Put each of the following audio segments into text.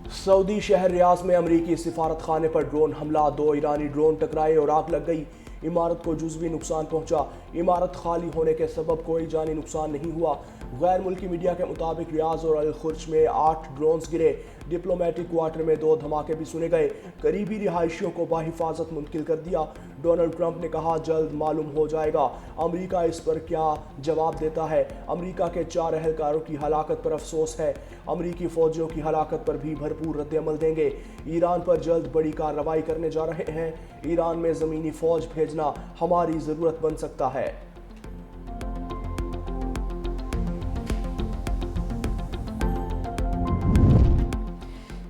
Saudi शहर रियाज में अमरीकी सिफारत खाने पर ड्रोन हमला, 2 ईरानी ड्रोन टकराए और आग लग गई। इमारत को जुज़वी नुकसान पहुंचा। इमारत खाली होने के सबब कोई जानी नुकसान नहीं हुआ। गैर मुल्की मीडिया के मुताबिक रियाज और अल खुर्ज में 8 ड्रोन्स गिरे। डिप्लोमेटिक क्वार्टर में 2 धमाके भी सुने गए। करीबी रिहायशियों को बाहिफाजत मुंतकिल कर दिया। डोनाल्ड ट्रंप ने कहा, जल्द मालूम हो जाएगा अमरीका इस पर क्या जवाब देता है। अमरीका के 4 अहलकारों की हलाकत पर अफसोस है। अमरीकी फौजियों की हलाकत पर भी भरपूर रद्दअमल देंगे। ईरान पर जल्द बड़ी कार्रवाई करने जा रहे हैं। ईरान में ज़मीनी फौज भेजना हमारी ज़रूरत बन सकता है।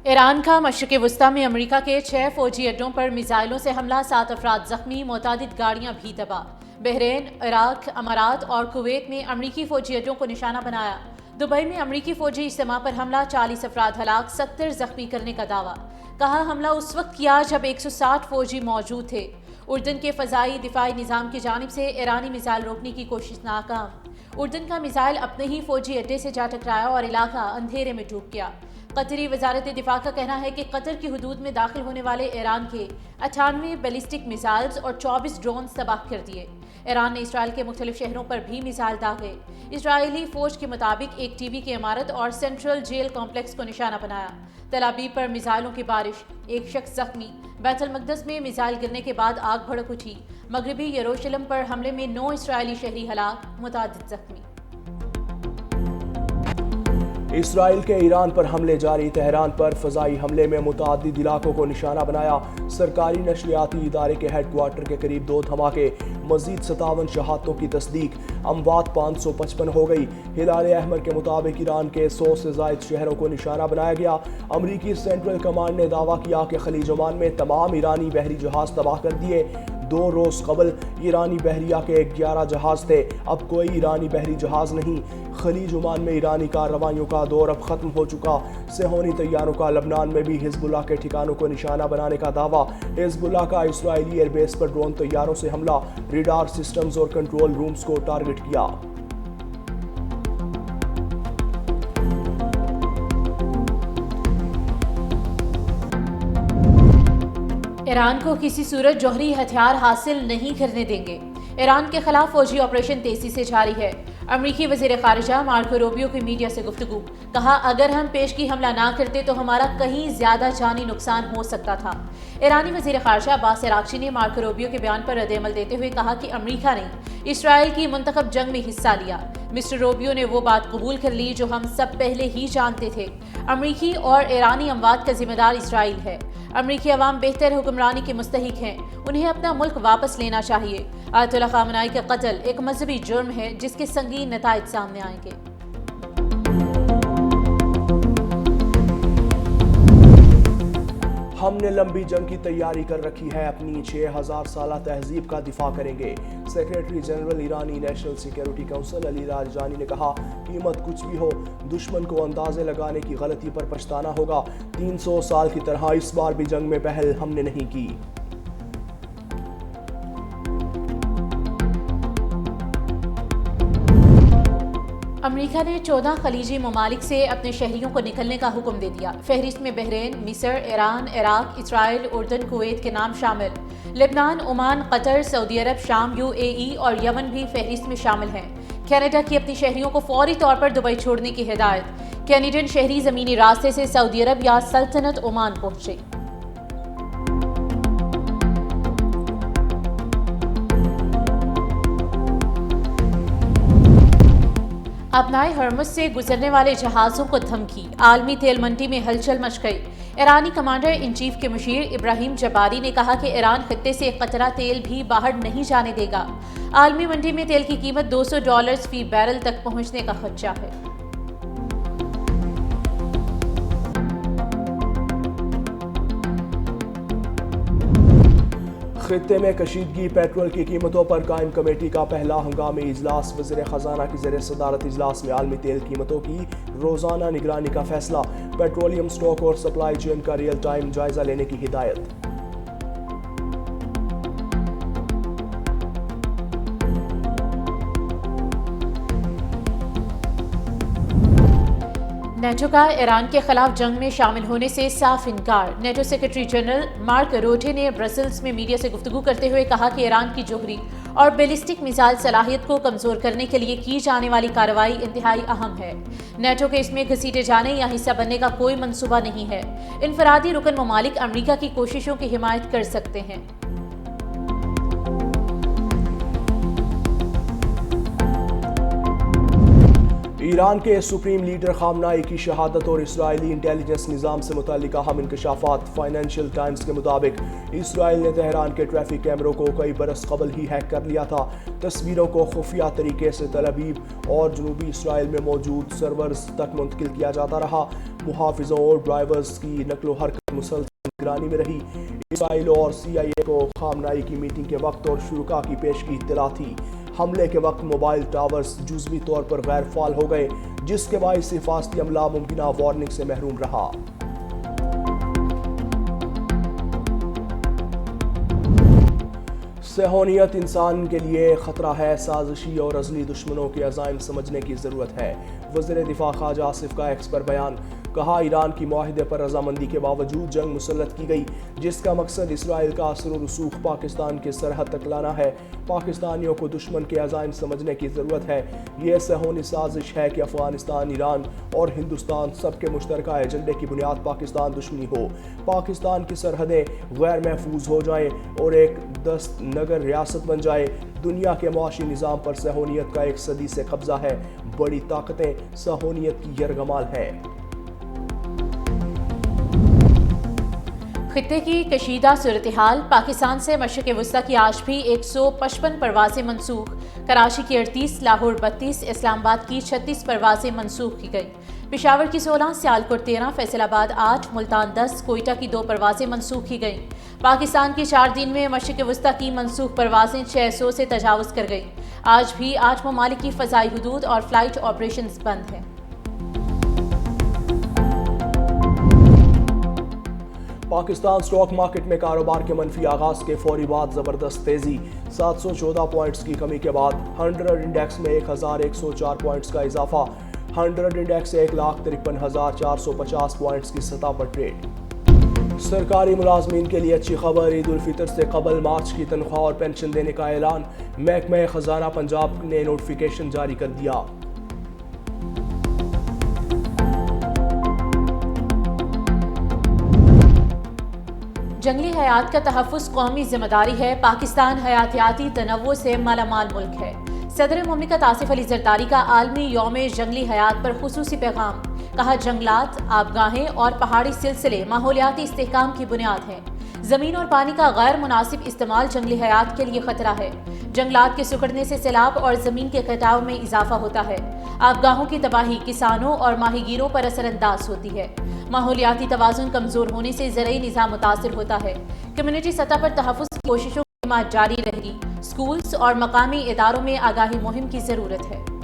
ईरान का मशरिक़ वस्ता में अमरीका के 6 फौजी अड्डों पर मिसाइलों से हमला, 7 अफराद जख्मी, मुतादिद गाड़ियाँ भी तबाह। बहरीन, इराक, अमारात और कुवैत में अमरीकी फौजी अड्डों को निशाना बनाया। दुबई में अमरीकी फौजी इज्तिमा पर हमला, 40 अफराद हलाक, 70 जख्मी करने का दावा। कहा, हमला उस वक्त किया जब 160 फौजी मौजूद थे। उर्दन के फ़ज़ाई दिफाई निज़ाम की जानिब से ईरानी मिसाइल रोकने की कोशिश नाकाम। उर्दन का मिसाइल अपने ही फौजी अड्डे से जा टकराया और इलाका अंधेरे में डूब गया। कतरी वजारत दिफा का कहना है कि कतर की हुदूद में दाखिल होने वाले ईरान के 98 बैलिस्टिक मिसाइल्स और 24 ड्रोन तबाह कर दिए। ईरान ने इसराइल के मुख्तलिफ शहरों पर भी मिसाइल दागे। इसराइली फौज के मुताबिक एक टीवी की इमारत और सेंट्रल जेल कॉम्प्लेक्स को निशाना बनाया। तल अवीव पर मिसाइलों की बारिश, 1 शख्स जख्मी। बैतुल मक़दस में मिसाइल गिरने के बाद आग भड़क उठी। मगरबी यरूशलेम पर हमले में 9 इसराइली शहरी हलाक, मुतादिद जख्मी। इसराइल के ईरान पर हमले जारी। तेहरान पर फ़ज़ाई हमले में मुतअद्दिद इलाकों को निशाना बनाया। सरकारी नशरियाती इदारे के हेडक्वार्टर के करीब 2 धमाके। मज़ीद 57 शहादतों की तस्दीक। अमवात 555 हो गई। हिलाल अहमर के मुताबिक ईरान के 100 से ज़ायद शहरों को निशाना बनाया गया। अमरीकी सेंट्रल कमांड ने दावा किया कि खलीज ओमान में तमाम ईरानी बहरी जहाज़ तबाह कर दिए। 2 रोज़ कबल ईरानी बहरिया के 11 जहाज़ थे, अब कोई ईरानी बहरी जहाज़ नहीं। खलीज ओमान में ईरानी कार्रवाइयों का दौर अब ख़त्म हो चुका। सेहोनी तैयारों का लबनान में भी हिज़्बुल्लाह के ठिकानों को निशाना बनाने का दावा। हिज़्बुल्लाह का इसराइली एयरबेस पर ड्रोन तैयारों से हमला, रेडार सिस्टम्स और कंट्रोल रूम्स को टारगेट किया। ईरान को किसी सूरत जौहरी हथियार हासिल नहीं करने देंगे। ईरान के खिलाफ फौजी ऑपरेशन तेजी से जारी है। अमरीकी वज़ीर ख़ारिजा मार्को रूबियो की मीडिया से गुफ्तगू। कहा, अगर हम पेशगी हमला ना करते तो हमारा कहीं ज़्यादा जानी नुकसान हो सकता था। ईरानी वज़ीर ख़ारिजा अब्बास अराग़ची ने मार्को रूबियो के बयान पर रद्द-ए-अमल देते हुए कहा कि अमरीका ने इसराइल की मुंतखब जंग में हिस्सा लिया। मिस्टर रूबियो ने वो बात कबूल कर ली जो हम सब पहले ही जानते थे। अमरीकी और ईरानी अमवात का जिम्मेदार इसराइल है। अमरीकी अवाम बेहतर हुक्मरानी के मुस्तहिक हैं। उन्हें अपना मुल्क वापस लेना चाहिए। आयतुल्लाह ख़ामेनी का कत्ल एक मजहबी जुर्म है जिसके संगीन नताइज सामने आएंगे। हमने लंबी जंग की तैयारी कर रखी है, अपनी 6000 साला तहजीब का दिफा करेंगे। सेक्रेटरी जनरल ईरानी नेशनल सिक्योरिटी काउंसिल अली लारजानी ने कहा, कीमत कुछ भी हो, दुश्मन को अंदाजे लगाने की गलती पर पछताना होगा। 300 साल की तरह इस बार भी जंग में पहल हमने नहीं की। अमरीका ने 14 खलीजी ममालिक से अपने शहरियों को निकलने का हुक्म दे दिया। फहरिस्त में बहरीन, मिस्र, ईरान, इराक, इसराइल, उर्दन, कुवैत के नाम शामिल। लेबनान, ओमान, कतर, सऊदी अरब, शाम, UAE और यमन भी फहरिस्त में शामिल हैं। कनाडा की अपनी शहरियों को फौरी तौर पर दुबई छोड़ने की हिदायत। कैनेडियन शहरी ज़मीनी रास्ते से सऊदी अरब या सल्तनत ओमान पहुंचे। अपनाए हरमुज से गुजरने वाले जहाज़ों को धमकी। आलमी तेल मंडी में हलचल मच गई। ईरानी कमांडर इन चीफ के मुशीर इब्राहिम जबारी ने कहा कि ईरान खत्ते से एक कतरा तेल भी बाहर नहीं जाने देगा। आलमी मंडी में तेल की कीमत $200 फी बैरल तक पहुंचने का खदशा है। खित्ते में कशीदगी, पेट्रोल की कीमतों पर कायम कमेटी का पहला हंगामी इजलास। वज़ीर ख़जाना की ज़ेर सदारत इजलास में आलमी तेल कीमतों की रोज़ाना निगरानी का फैसला। पेट्रोलियम स्टॉक और सप्लाई चेन का रियल टाइम जायजा लेने की हिदायत। نیٹو کا ایران کے خلاف جنگ میں شامل ہونے سے صاف انکار۔ NATO secretary general Mark Rutte نے برسلز میں میڈیا سے گفتگو کرتے ہوئے کہا کہ ایران کی جوہری اور بیلسٹک میزائل صلاحیت کو کمزور کرنے کے لیے کی جانے والی کارروائی انتہائی اہم ہے۔ نیٹو کے اس میں گھسیٹے جانے یا حصہ بننے کا کوئی منصوبہ نہیں ہے۔ انفرادی رکن ممالک امریکہ کی کوششوں کی حمایت کر سکتے ہیں۔ ایران کے سپریم لیڈر خامنائی کی شہادت اور اسرائیلی انٹیلیجنس نظام سے متعلق اہم انکشافات۔ فائنینشیل ٹائمز کے مطابق اسرائیل نے تہران کے ٹریفک کیمروں کو کئی برس قبل ہی ہیک کر لیا تھا۔ تصویروں کو خفیہ طریقے سے تل ابیب اور جنوبی اسرائیل میں موجود سرورز تک منتقل کیا جاتا رہا۔ محافظوں اور ڈرائیورز کی نقل و حرکت مسلسل نگرانی میں رہی۔ اسرائیل اور CIA کو خامنائی کی میٹنگ کے وقت اور شرکاء کی پیشگی اطلاع تھی۔ حملے کے وقت موبائل ٹاورز جزوی طور پر غیر فعال ہو گئے، جس کے باعث حفاظتی عملہ ممکنہ وارننگ سے محروم رہا۔ صہیونیت انسان کے لیے خطرہ ہے، سازشی اور ازلی دشمنوں کے عزائم سمجھنے کی ضرورت ہے۔ وزیر دفاع خواجہ آصف کا ایکس پر بیان۔ کہا ایران کی معاہدے پر رضامندی کے باوجود جنگ مسلط کی گئی، جس کا مقصد اسرائیل کا اثر و رسوخ پاکستان کی سرحد تک لانا ہے۔ پاکستانیوں کو دشمن کے عزائم سمجھنے کی ضرورت ہے۔ یہ صہیونی سازش ہے کہ افغانستان، ایران اور ہندوستان سب کے مشترکہ ایجنڈے کی بنیاد پاکستان دشمنی ہو، پاکستان کی سرحدیں غیر محفوظ ہو جائیں اور ایک دست نگر ریاست بن جائے۔ دنیا کے معاشی نظام پر صہیونیت کا ایک صدی سے قبضہ ہے۔ بڑی طاقتیں صہیونیت کی یرغمال ہے۔ خطے کی کشیدہ صورتحال۔ پاکستان سے مشرق وسطی کی آج بھی 155 پروازیں منسوخ۔ کراچی کی 38، لاہور 32، اسلام آباد کی 36 پروازیں منسوخ کی گئیں۔ پشاور کی 16، سیالکوٹ 13، فیصل آباد 8، ملتان 10، کوئٹہ کی 2 پروازیں منسوخ کی گئیں۔ پاکستان کی 4 دن میں مشرق وسطی کی منسوخ پروازیں 600 سے تجاوز کر گئیں۔ آج بھی 8 ممالک کی فضائی حدود اور فلائٹ آپریشنز بند ہیں۔ پاکستان سٹاک مارکیٹ میں کاروبار کے منفی آغاز کے فوری بعد زبردست تیزی۔ 714 پوائنٹس کی کمی کے بعد 100 انڈیکس میں 1104 پوائنٹس کا اضافہ۔ 100 انڈیکس 1,53,450 پوائنٹس کی سطح پر ٹریڈ۔ سرکاری ملازمین کے لیے اچھی خبر، عید الفطر سے قبل مارچ کی تنخواہ اور پینشن دینے کا اعلان۔ محکمہ خزانہ پنجاب نے نوٹیفیکیشن جاری کر دیا۔ جنگلی حیات کا تحفظ قومی ذمہ داری ہے۔ پاکستان حیاتیاتی تنوع سے مالا مال ملک ہے۔ صدر مملکت آصف علی زرداری کا عالمی یوم جنگلی حیات پر خصوصی پیغام۔ کہا جنگلات، آبگاہیں اور پہاڑی سلسلے ماحولیاتی استحکام کی بنیاد ہیں۔ زمین اور پانی کا غیر مناسب استعمال جنگلی حیات کے لیے خطرہ ہے۔ جنگلات کے سکڑنے سے سیلاب اور زمین کے کٹاؤ میں اضافہ ہوتا ہے۔ آبگاہوں کی تباہی کسانوں اور ماہی گیروں پر اثر انداز ہوتی ہے۔ ماحولیاتی توازن کمزور ہونے سے زرعی نظام متاثر ہوتا ہے۔ کمیونٹی سطح پر تحفظ کی کوششوں کی حمایت جاری رہے گی۔ اسکولز اور مقامی اداروں میں آگاہی مہم کی ضرورت ہے۔